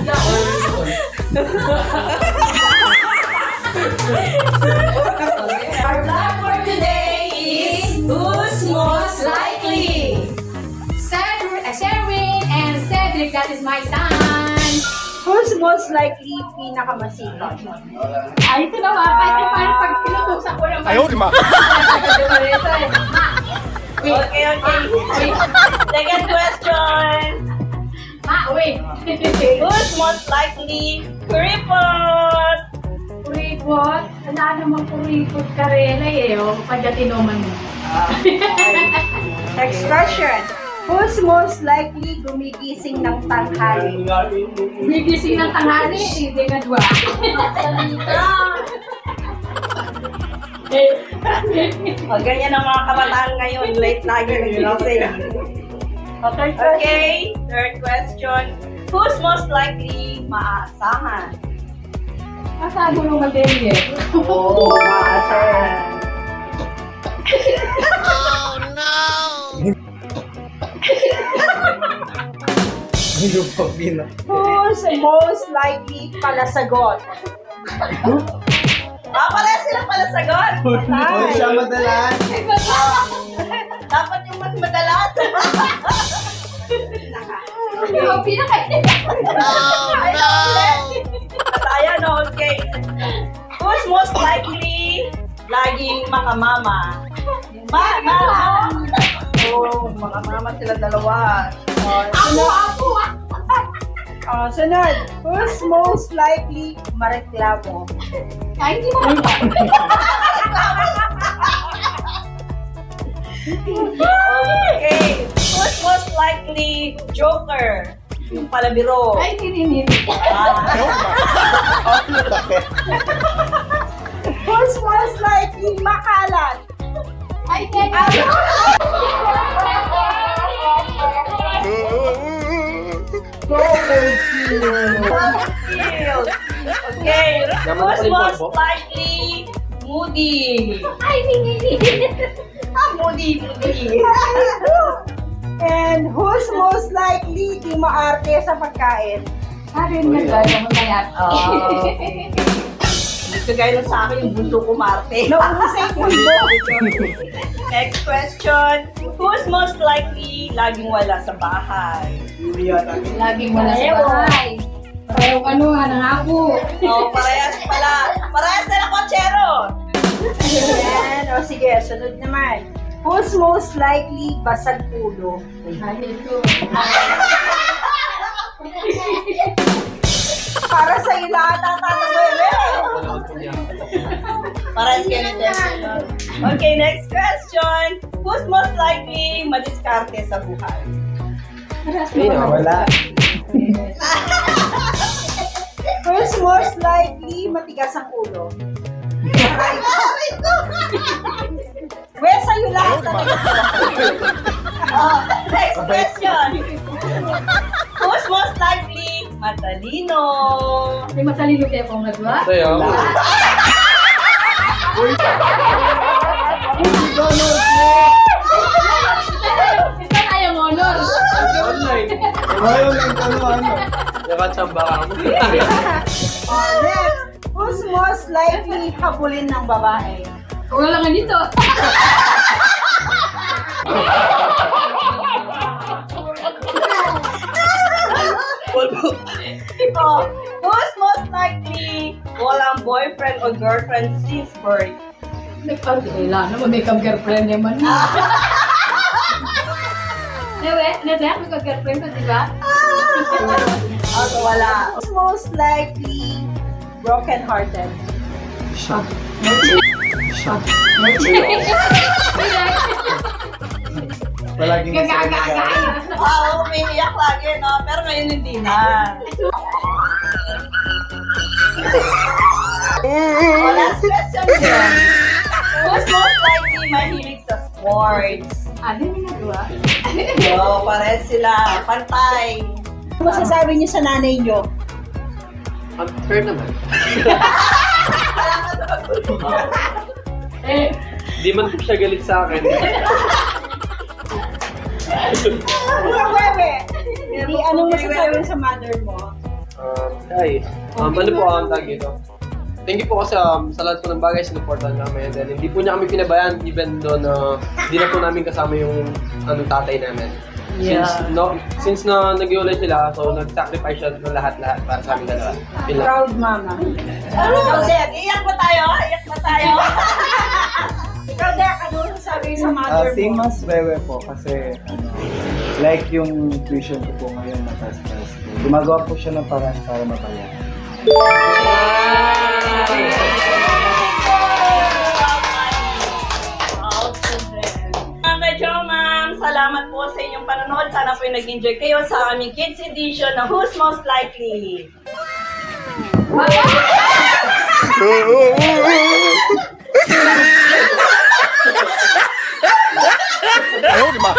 Our vlog for today is who's most likely? Sherwin and Cedric, that is my son. Who's most likely pinakamasikap? Ay, ito na nga. Kahit paano pag pinutusan ko naman. Ayaw, di ma. Okay. Second question. Wait. Who's most likely kuripot? Kuripot? Wala namang kuripot karela eh. O, pagkatinoman mo. Next question. Who's most likely gumigising ng tanghali? Bigising ng tanghali, hindi nga dua. O, ganyan ang mga kabataan ngayon. Late lagi nagigising. Okay, third question. Who's most likely maaasahan? Masabi mo madali eh. Oo, maaasahan. Who's most likely palasagot? Pala sila palasagot. Huwag siya madalas. Dapat yung mas madalas. Ayan, okay. Who's most likely laging makamama? Mama! Oh, makamama sila dalawa. Sunod. Who's most likely mareklamo? Ay, hindi mo ba? Okay. Who's most likely joker? Yung palabiro. Ay, hindi. Who's most likely makalat? Ay, hindi. Okay. Who's most likely moody? Ay, hindi. Moody. And who's most likely di maarte sa pagkain? Sabi mo na gano'n mayat. Ito gaya lang sa akin yung bunso ko Marte. Naubusay ko Next question. Who's most likely laging wala sa bahay? Laging wala sa bahay. Parang ano nga, nangako. Parehas pala. Parehas na lang kotsero. Ayan. Sige, sunod naman. Who's most likely basag ulo? Ay, ito. Para sa iyo lahat ang tatanggol eh. Parehas kayo na Okay, next question. Who's most likely madiskarte sa buhay? Wala. Who's most likely matigas ang ulo? Well, sa'yo lahat. Next question. Who's most likely matalino? May matalino kayo kung nagawa? Sa'yo. Ito na yung honor. Online. Ayaw lang ano. Nakatsamba ka mo. Next. Who's most likely habulin ng babae? Wala nga dito. Who's most likely walang boyfriend or girlfriend since birth? Wala naman, may girlfriend naman. May girlfriend ka, di ba? Wala. Who's most likely broken-hearted? Palaging Umiiyak lagi, no? Pero ngayon hindi na. Last question din. Who's most likely mahilig sa sports? Ano yung nagawa? Pares sila. Pantay. Ano masasabi niyo sa nanay niyo? Fair naman. Di man siya galit sa akin. Bebe, anong masasabi mo sa mother mo? Ay, ano po ang tag dito? Thank you po kasi sa lahat po ng bagay, sinuportahan kami. And then, hindi po niya kami pinabayaan even doon hindi na po namin kasama yung tatay namin. Yeah. Since nag-iulay sila, so nag-sacrifice siya ng lahat-lahat para sa amin dalawa. Proud mama. Ikaw, Dek, iyak ba tayo? Iyak ba tayo? Ikaw, Dek, ano sabi sa mother mo? Same as Wewe po kasi like yung tuition ko po ngayon matas-tas. Gumagawa po siya ng paraan para mapaya. Salamat po sa inyong panonood. Sana po yung nag-enjoy kayo sa aming Kids Edition na Who's Most Likely? Ayun, di ba?